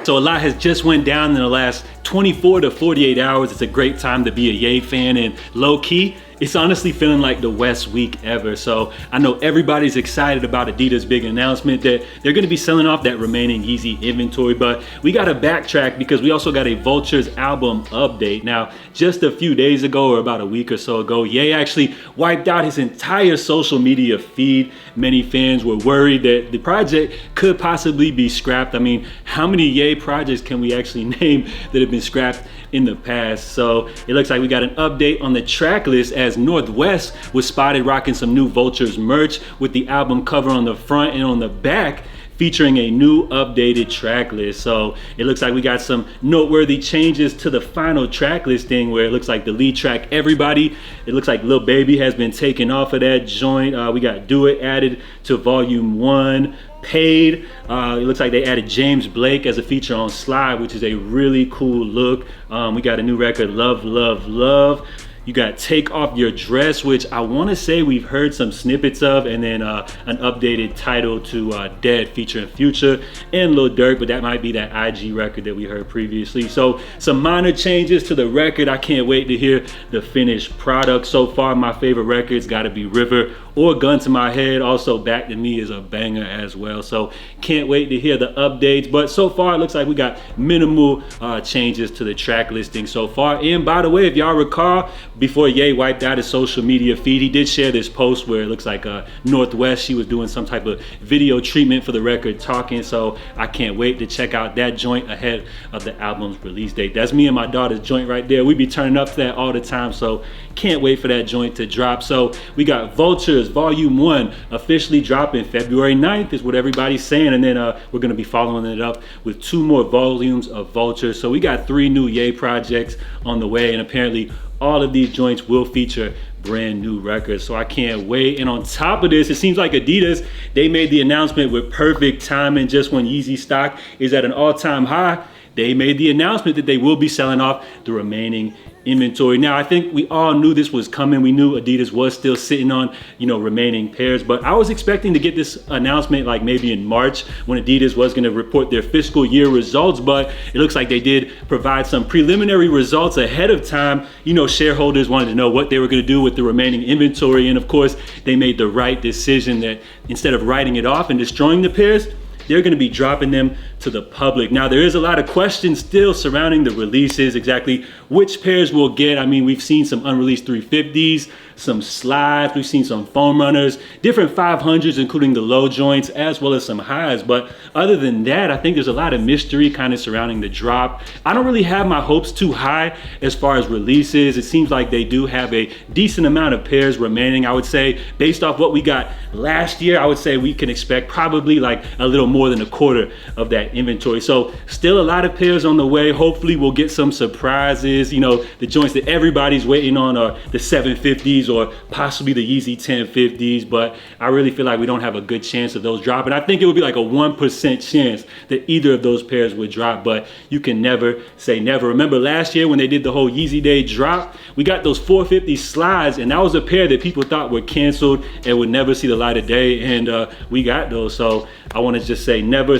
So a lot has just went down in the last 24 to 48 hours. It's a great time to be a Ye fan, and low key, it's honestly feeling like the best week ever. So I know everybody's excited about Adidas' big announcement that they're gonna be selling off that remaining Yeezy inventory, but we gotta backtrack because we also got a Vultures album update. Now, just a few days ago, or about a week or so ago, Ye actually wiped out his entire social media feed. Many fans were worried that the project could possibly be scrapped. I mean, how many Ye projects can we actually name that have been scrapped in the past? So it looks like we got an update on the track list as Northwest was spotted rocking some new Vultures merch with the album cover on the front and on the back featuring a new updated track list. So it looks like we got some noteworthy changes to the final track listing where it looks like the lead track, Everybody, it looks like Lil Baby has been taken off of that joint. We got Do It added to volume 1. Paid. It looks like they added James Blake as a feature on Slide, which is a really cool look. We got a new record, Love, Love, Love. You got Take Off Your Dress, which I want to say we've heard some snippets of, and then an updated title to Dead featuring Future and Lil Durk, but that might be that IG record that we heard previously. So some minor changes to the record. I can't wait to hear the finished product. So far, my favorite record's got to be River or Gun to My Head. Also, Back to Me is a banger as well. So can't wait to hear the updates. But so far, it looks like we got minimal changes to the track listing so far. And by the way, if y'all recall, before Ye wiped out his social media feed, he did share this post where it looks like Northwest, she was doing some type of video treatment for the record, Talking. So I can't wait to check out that joint ahead of the album's release date. That's me and my daughter's joint right there. We be turning up to that all the time, so can't wait for that joint to drop. So we got Vultures Volume 1 officially dropping February 9th is what everybody's saying, and then we're gonna be following it up with 2 more volumes of Vultures. So we got 3 new Ye projects on the way, and apparently all of these joints will feature brand new records. So I can't wait. And on top of this, it seems like Adidas, they made the announcement with perfect timing just when Yeezy stock is at an all-time high. They made the announcement that they will be selling off the remaining inventory. Now, I think we all knew this was coming. We knew Adidas was still sitting on, remaining pairs, but I was expecting to get this announcement like maybe in March when Adidas was going to report their fiscal year results, but it looks like they did provide some preliminary results ahead of time. Shareholders wanted to know what they were going to do with the remaining inventory, and of course, they made the right decision that instead of writing it off and destroying the pairs, they're going to be dropping them to the public. Now, there is a lot of questions still surrounding the releases, exactly which pairs we'll get. I mean, we've seen some unreleased 350s, some slides, we've seen some foam runners, different 500s, including the low joints, as well as some highs. But other than that, I think there's a lot of mystery kind of surrounding the drop. I don't really have my hopes too high as far as releases. It seems like they do have a decent amount of pairs remaining. I would say, based off what we got last year, I would say we can expect probably like a little more than a quarter of that inventory. So still a lot of pairs on the way. Hopefully we'll get some surprises. The joints that everybody's waiting on are the 750s or possibly the Yeezy 1050s, but I really feel like we don't have a good chance of those dropping. I think it would be like a 1% chance that either of those pairs would drop, but you can never say never. Remember last year when they did the whole Yeezy Day drop, we got those 450 slides, and that was a pair that people thought were canceled and would never see the light of day, and we got those. So I want to just say never,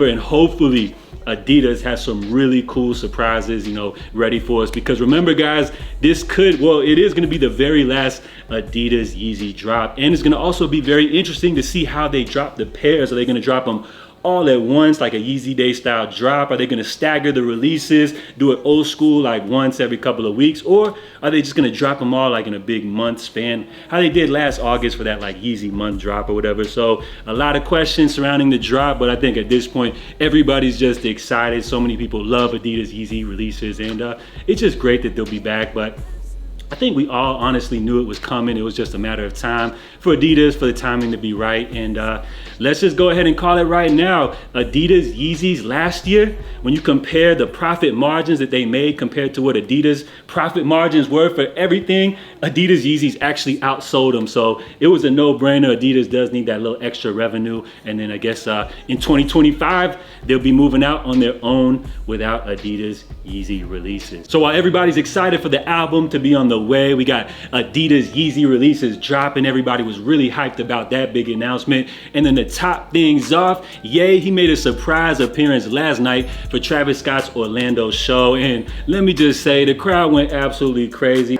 and hopefully Adidas has some really cool surprises, ready for us. Because remember, guys, it is going to be the very last Adidas Yeezy drop, and it's going to also be very interesting to see how they drop the pairs. Are they going to drop them all at once, like a Yeezy Day style drop? Are they going to stagger the releases, do it old school, like once every couple of weeks? Or are they just going to drop them all like in a big month span, how they did last August for that like Yeezy month drop or whatever? So a lot of questions surrounding the drop, but I think at this point, everybody's just excited. So many people love Adidas Yeezy releases, and it's just great that they'll be back. But I think we all honestly knew it was coming. It was just a matter of time for Adidas, for the timing to be right. And let's just go ahead and call it right now. Adidas Yeezys last year, when you compare the profit margins that they made compared to what Adidas profit margins were for everything, Adidas Yeezys actually outsold them. So it was a no-brainer. Adidas does need that little extra revenue. And then I guess in 2025, they'll be moving out on their own without Adidas Yeezy releases. So while everybody's excited for the album to be on the way. We got Adidas YEEZY releases dropping. Everybody was really hyped about that big announcement. And then to top things off, Ye, he made a surprise appearance last night for Travis Scott's Orlando show. And let me just say, the crowd went absolutely crazy.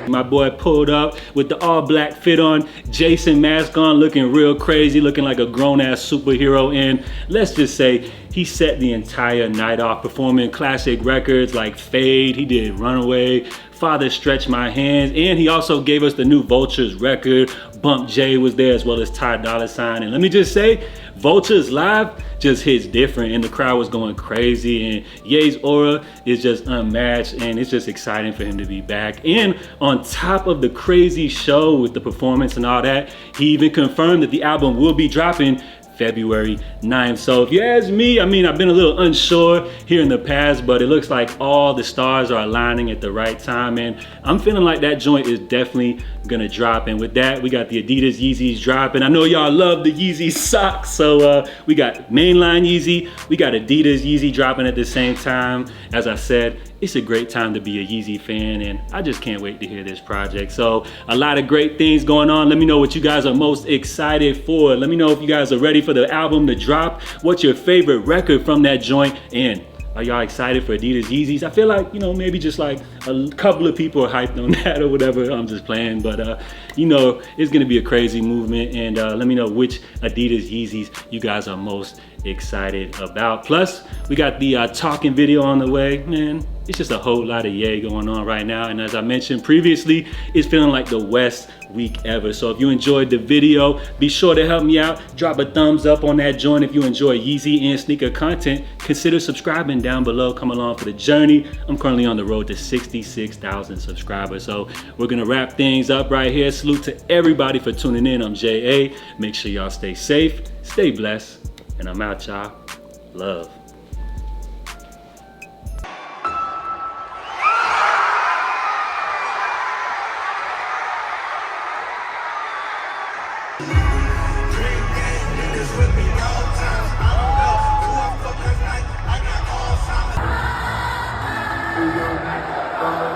My boy pulled up with the all black fit on, Jason mask on, looking real crazy, looking like a grown ass superhero. And let's just say he set the entire night off, performing classic records like Fade. He did Runaway, Father Stretch My Hands, and he also gave us the new Vultures record. Bump J was there, as well as Ty Dolla $ign. And let me just say, Vultures live just hits different, and the crowd was going crazy, and Ye's aura is just unmatched, and it's just exciting for him to be back. And on top of the crazy show with the performance and all that, he even confirmed that the album will be dropping February 9th. So if you ask me, I mean, I've been a little unsure here in the past, but it looks like all the stars are aligning at the right time, and I'm feeling like that joint is definitely gonna drop. And with that, we got the Adidas Yeezys dropping. I know y'all love the Yeezy socks, so we got mainline Yeezy, we got Adidas Yeezy dropping at the same time. As I said, it's a great time to be a Yeezy fan, and I just can't wait to hear this project. So a lot of great things going on. Let me know what you guys are most excited for. Let me know if you guys are ready for the album to drop. What's your favorite record from that joint? And are y'all excited for Adidas Yeezys? I feel like, you know, maybe just like a couple of people are hyped on that or whatever. I'm just playing, but you know, it's gonna be a crazy movement. And let me know which Adidas Yeezys you guys are most excited about. Plus, we got the talking video on the way. Man, it's just a whole lot of Ye going on right now. And as I mentioned previously, it's feeling like the West week ever. So if you enjoyed the video, be sure to help me out. Drop a thumbs up on that joint. If you enjoy Yeezy and sneaker content, consider subscribing down below. Come along for the journey. I'm currently on the road to 66,000 subscribers. So we're gonna wrap things up right here. Salute to everybody for tuning in. I'm JA. Make sure y'all stay safe, stay blessed, and I'm out, y'all. Love. I got all time.